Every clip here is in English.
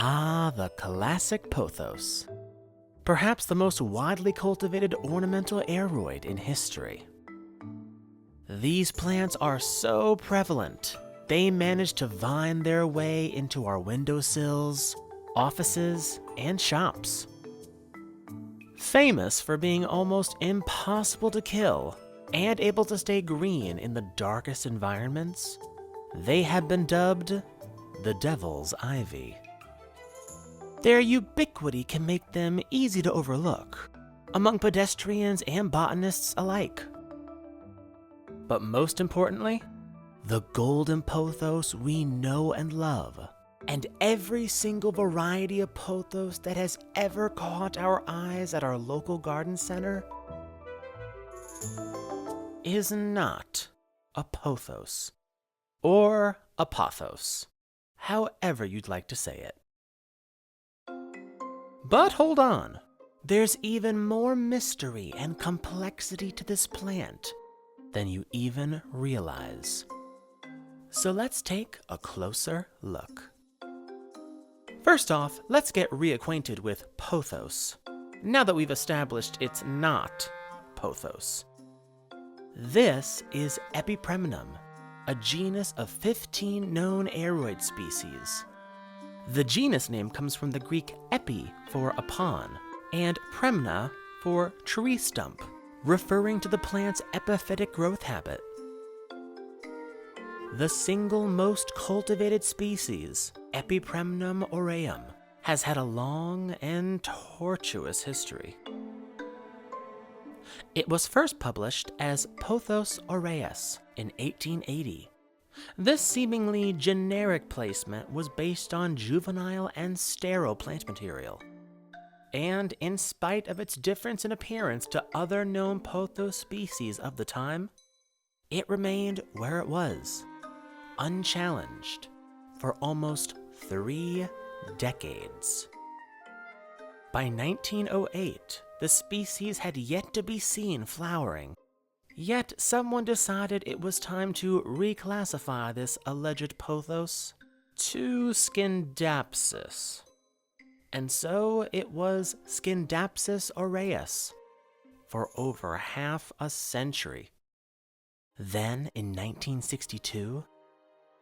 Ah, the classic pothos. Perhaps the most widely cultivated ornamental aroid in history. These plants are so prevalent, they manage to vine their way into our windowsills, offices, and shops. Famous for being almost impossible to kill and able to stay green in the darkest environments, they have been dubbed the Devil's Ivy. Their ubiquity can make them easy to overlook among pedestrians and botanists alike. But most importantly, the golden pothos we know and love, and every single variety of pothos that has ever caught our eyes at our local garden center, is not a pothos, or a pothos, however you'd like to say it. But hold on, there's even more mystery and complexity to this plant than you even realize. So let's take a closer look. First off, let's get reacquainted with pothos, now that we've established it's not pothos. This is Epipremnum, a genus of 15 known aroid species. The genus name comes from the Greek epi for upon, and premna for tree stump, referring to the plant's epiphytic growth habit. The single most cultivated species, Epipremnum aureum, has had a long and tortuous history. It was first published as Pothos aureus in 1880. This seemingly generic placement was based on juvenile and sterile plant material. And in spite of its difference in appearance to other known pothos species of the time, it remained where it was, unchallenged, for almost 3 decades. By 1908, the species had yet to be seen flowering. Yet someone decided it was time to reclassify this alleged pothos to Scindapsus. And so it was Scindapsus aureus for over half a century. Then in 1962,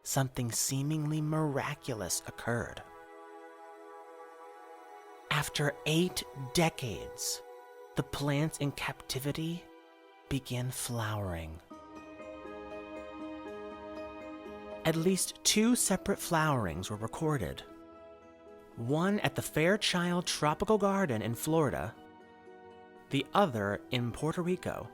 something seemingly miraculous occurred. After 8 decades, the plants in captivity began flowering. At least 2 separate flowerings were recorded. One at the Fairchild Tropical Garden in Florida, the other in Puerto Rico.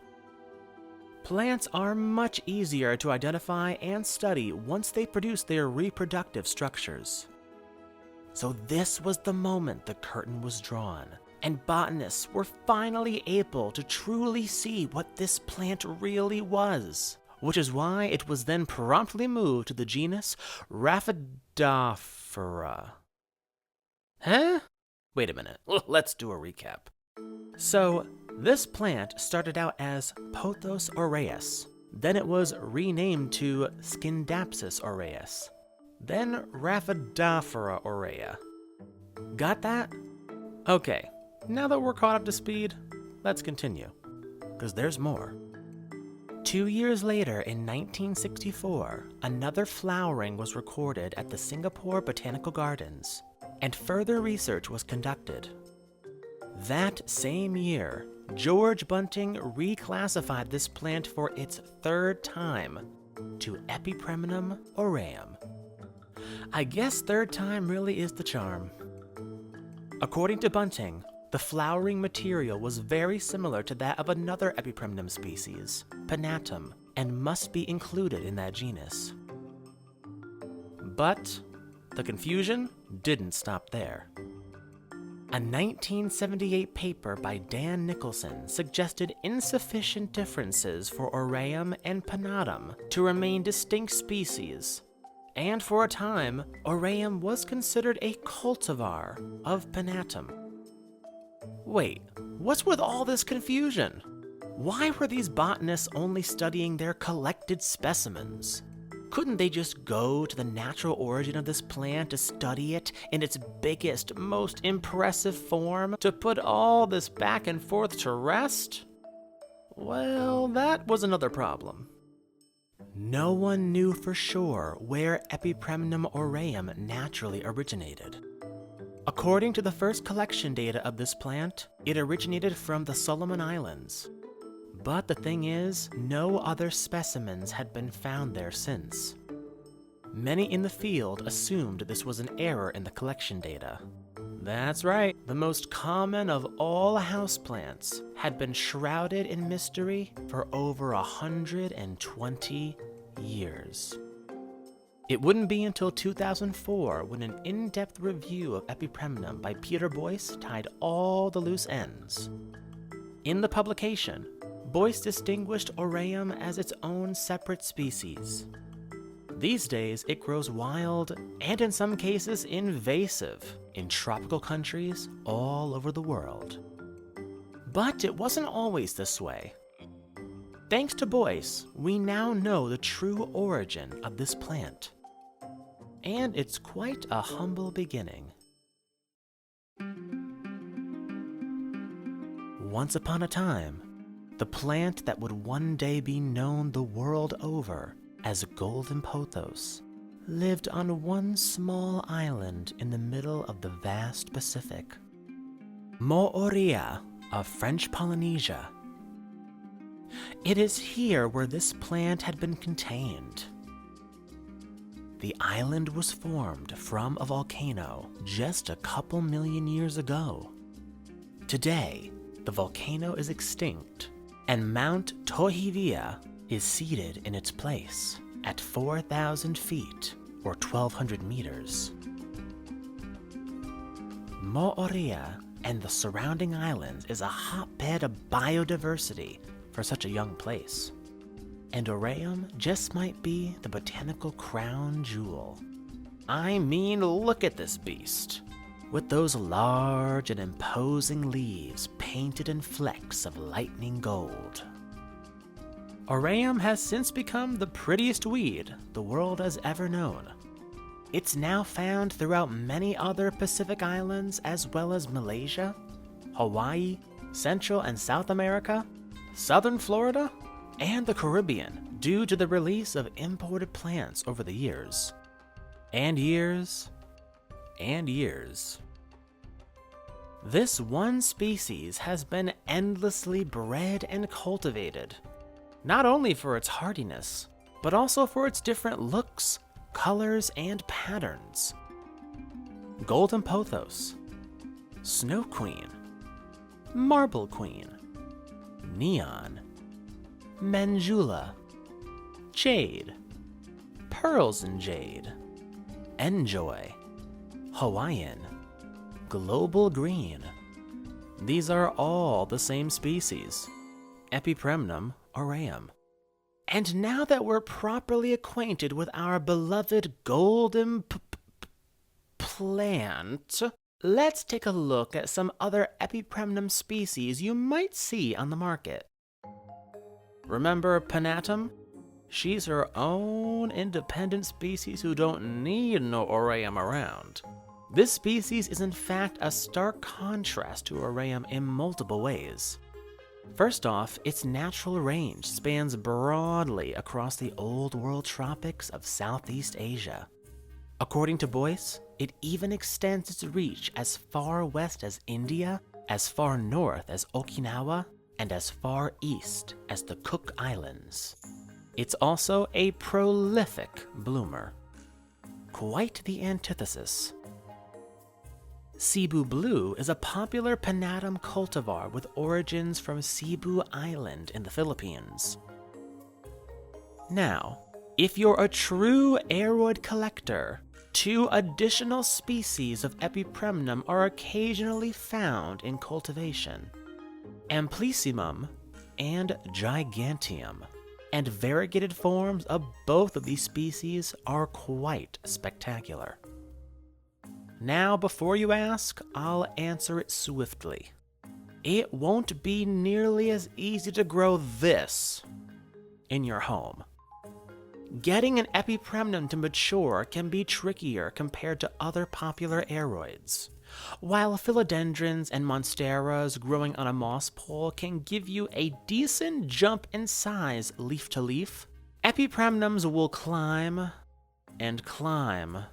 Plants are much easier to identify and study once they produce their reproductive structures. So this was the moment the curtain was drawn, and botanists were finally able to truly see what this plant really was, which is why it was then promptly moved to the genus Rhaphidophora. Huh? Wait a minute, let's do a recap. So, this plant started out as Pothos aureus, then it was renamed to Scindapsus aureus, then Rhaphidophora aurea. Got that? Okay, now that we're caught up to speed, let's continue, because there's more. 2 years later, in 1964, another flowering was recorded at the Singapore Botanical Gardens, and further research was conducted. That same year, George Bunting reclassified this plant for its 3rd time to Epipremnum aureum. I guess 3rd time really is the charm. According to Bunting, the flowering material was very similar to that of another Epipremnum species, Pinatum, and must be included in that genus. But the confusion didn't stop there. A 1978 paper by Dan Nicholson suggested insufficient differences for aureum and pinatum to remain distinct species, and for a time, aureum was considered a cultivar of pinatum. Wait, what's with all this confusion? Why were these botanists only studying their collected specimens? Couldn't they just go to the natural origin of this plant to study it in its biggest, most impressive form, to put all this back and forth to rest? Well, that was another problem. No one knew for sure where Epipremnum aureum naturally originated. According to the first collection data of this plant, it originated from the Solomon Islands. But the thing is, no other specimens had been found there since. Many in the field assumed this was an error in the collection data. That's right, the most common of all houseplants had been shrouded in mystery for over 120 years. It wouldn't be until 2004 when an in-depth review of Epipremnum by Peter Boyce tied all the loose ends. In the publication, Boyce distinguished aureum as its own separate species. These days, it grows wild and in some cases invasive in tropical countries all over the world. But it wasn't always this way. Thanks to Boyce, we now know the true origin of this plant. And it's quite a humble beginning. Once upon a time, the plant that would one day be known the world over as golden pothos lived on one small island in the middle of the vast Pacific, Moorea of French Polynesia. It is here where this plant had been contained. The island was formed from a volcano just a couple million years ago. Today, the volcano is extinct, and Mount Tohivia is seated in its place at 4,000 feet or 1,200 meters. Moorea and the surrounding islands is a hotbed of biodiversity for such a young place. And aureum just might be the botanical crown jewel. I mean, look at this beast. With those large and imposing leaves painted in flecks of lightning gold. Aureum has since become the prettiest weed the world has ever known. It's now found throughout many other Pacific islands as well as Malaysia, Hawaii, Central and South America, Southern Florida, and the Caribbean due to the release of imported plants over the years. And years. And years. This one species has been endlessly bred and cultivated, not only for its hardiness, but also for its different looks, colors, and patterns. Golden pothos, snow queen, marble queen, neon, manjula, jade, pearls and jade, enjoy, Hawaiian, global green. These are all the same species, Epipremnum aureum. And now that we're properly acquainted with our beloved golden plant, let's take a look at some other Epipremnum species you might see on the market. Remember Penatum? She's her own independent species who don't need no aureum around. This species is in fact a stark contrast to aureum in multiple ways. First off, its natural range spans broadly across the Old World tropics of Southeast Asia. According to Boyce, it even extends its reach as far west as India, as far north as Okinawa, and as far east as the Cook Islands. It's also a prolific bloomer. Quite the antithesis. Cebu Blue is a popular Penatum cultivar with origins from Cebu Island in the Philippines. Now, if you're a true aroid collector, two additional species of Epipremnum are occasionally found in cultivation: Amplyssimum and Giganteum, and variegated forms of both of these species are quite spectacular. Now, before you ask, I'll answer it swiftly. It won't be nearly as easy to grow this in your home. Getting an Epipremnum to mature can be trickier compared to other popular aroids. While philodendrons and monsteras growing on a moss pole can give you a decent jump in size leaf to leaf, Epipremnums will climb and climb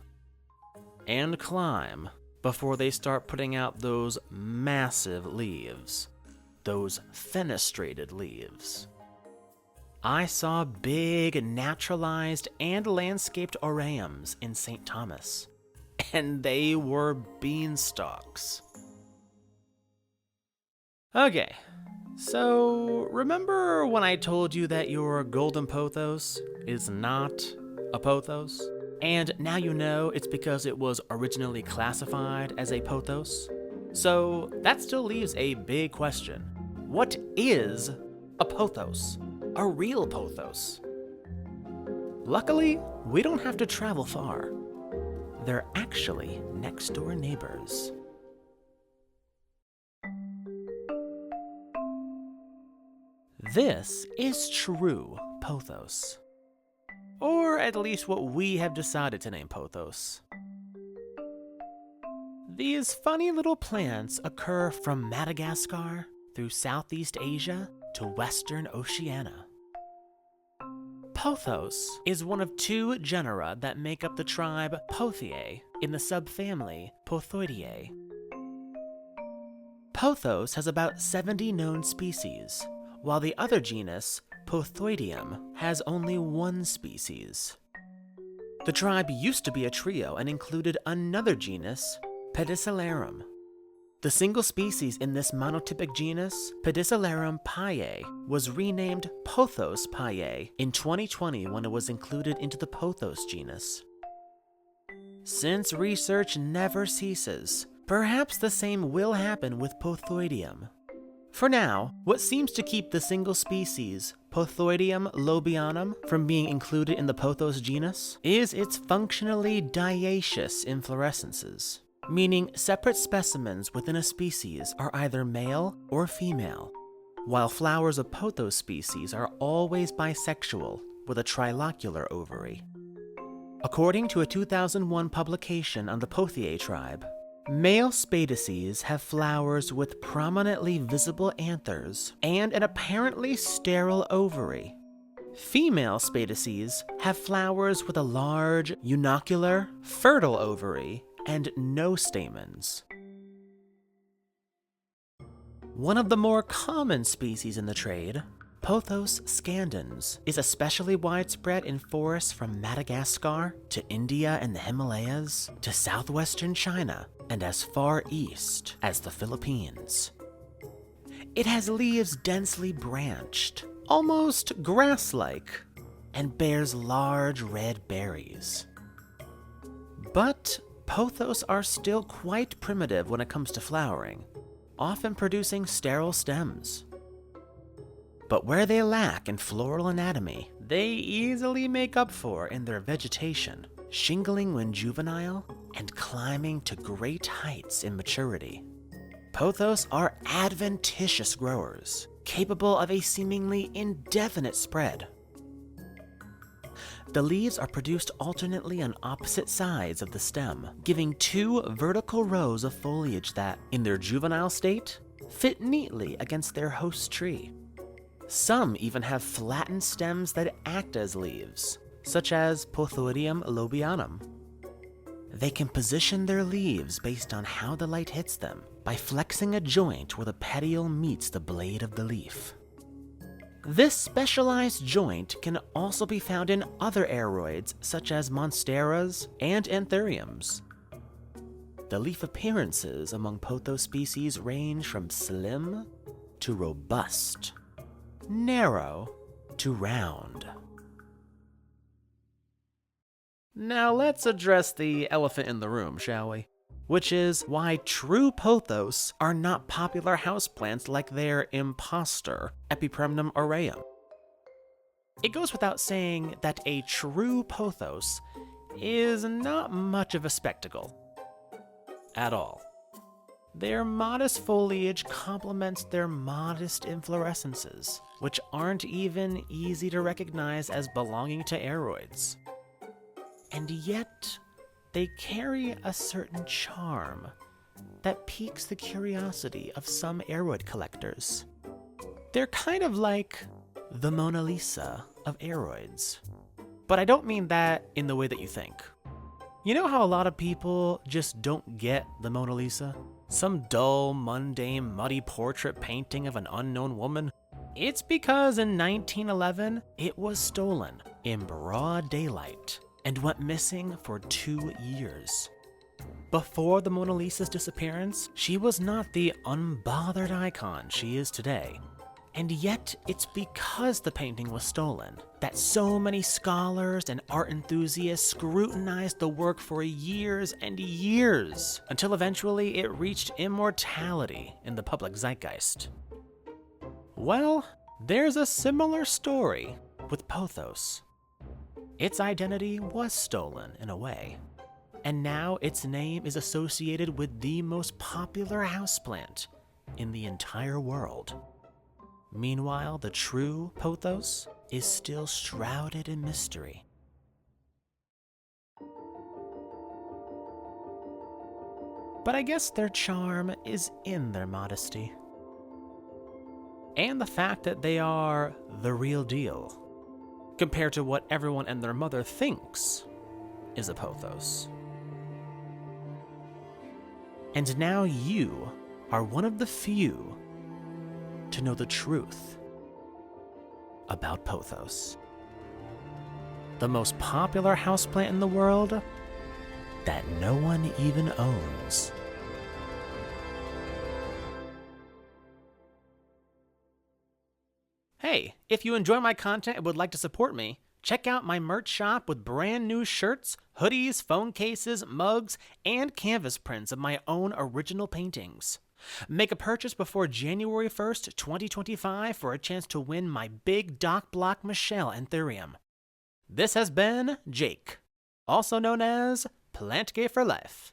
and climb before they start putting out those massive leaves, those fenestrated leaves. I saw big naturalized and landscaped aureums in St. Thomas, and they were beanstalks. Okay, so remember when I told you that your golden pothos is not a pothos? And now you know it's because it was originally classified as a pothos? So that still leaves a big question. What is a pothos? A real pothos? Luckily, we don't have to travel far. They're actually next-door neighbors. This is true pothos. Or at least what we have decided to name pothos. These funny little plants occur from Madagascar through Southeast Asia to Western Oceania. Pothos is one of two genera that make up the tribe Pothiae in the subfamily Pothoideae. Pothos has about 70 known species, while the other genus, Pothoideum, has only one species. The tribe used to be a trio and included another genus, Pedicelarum. The single species in this monotypic genus, Pedicelarum paiae, was renamed Pothos paiae in 2020 when it was included into the Pothos genus. Since research never ceases, perhaps the same will happen with Pothoideum. For now, what seems to keep the single species, Pothoideum lobianum, from being included in the Pothos genus is its functionally dioecious inflorescences, meaning separate specimens within a species are either male or female, while flowers of Pothos species are always bisexual with a trilocular ovary. According to a 2001 publication on the Pothiae tribe, male spadices have flowers with prominently visible anthers and an apparently sterile ovary. Female spadices have flowers with a large, unilocular, fertile ovary and no stamens. One of the more common species in the trade, Pothos scandens, is especially widespread in forests from Madagascar to India and the Himalayas to southwestern China and as far east as the Philippines. It has leaves densely branched, almost grass-like, and bears large red berries. But Pothos are still quite primitive when it comes to flowering, often producing sterile stems. But where they lack in floral anatomy, they easily make up for in their vegetation, shingling when juvenile and climbing to great heights in maturity. Pothos are adventitious growers, capable of a seemingly indefinite spread. The leaves are produced alternately on opposite sides of the stem, giving two vertical rows of foliage that, in their juvenile state, fit neatly against their host tree. Some even have flattened stems that act as leaves, such as Pothoideum lobianum. They can position their leaves based on how the light hits them by flexing a joint where the petiole meets the blade of the leaf. This specialized joint can also be found in other aroids such as monsteras and anthuriums. The leaf appearances among Pothos species range from slim to robust, narrow to round. Now let's address the elephant in the room, shall we? Which is why true pothos are not popular houseplants like their imposter, Epipremnum aureum. It goes without saying that a true pothos is not much of a spectacle. At all. Their modest foliage complements their modest inflorescences, which aren't even easy to recognize as belonging to aroids. And yet, they carry a certain charm that piques the curiosity of some aroid collectors. They're kind of like the Mona Lisa of aroids. But I don't mean that in the way that you think. You know how a lot of people just don't get the Mona Lisa? Some dull, mundane, muddy portrait painting of an unknown woman? It's because in 1911, it was stolen in broad daylight and went missing for 2 years. Before the Mona Lisa's disappearance, she was not the unbothered icon she is today. And yet, it's because the painting was stolen that so many scholars and art enthusiasts scrutinized the work for years and years, until eventually it reached immortality in the public zeitgeist. Well, there's a similar story with Pothos. Its identity was stolen in a way, and now its name is associated with the most popular houseplant in the entire world. Meanwhile, the true Pothos is still shrouded in mystery. But I guess their charm is in their modesty. And the fact that they are the real deal, compared to what everyone and their mother thinks is a Pothos. And now you are one of the few to know the truth about Pothos, the most popular houseplant in the world that no one even owns. Hey, if you enjoy my content and would like to support me, check out my merch shop with brand new shirts, hoodies, phone cases, mugs, and canvas prints of my own original paintings. Make a purchase before January 1st, 2025 for a chance to win my big Doc Block Michelle Anthurium. This has been Jake, also known as Plant Gay for Life.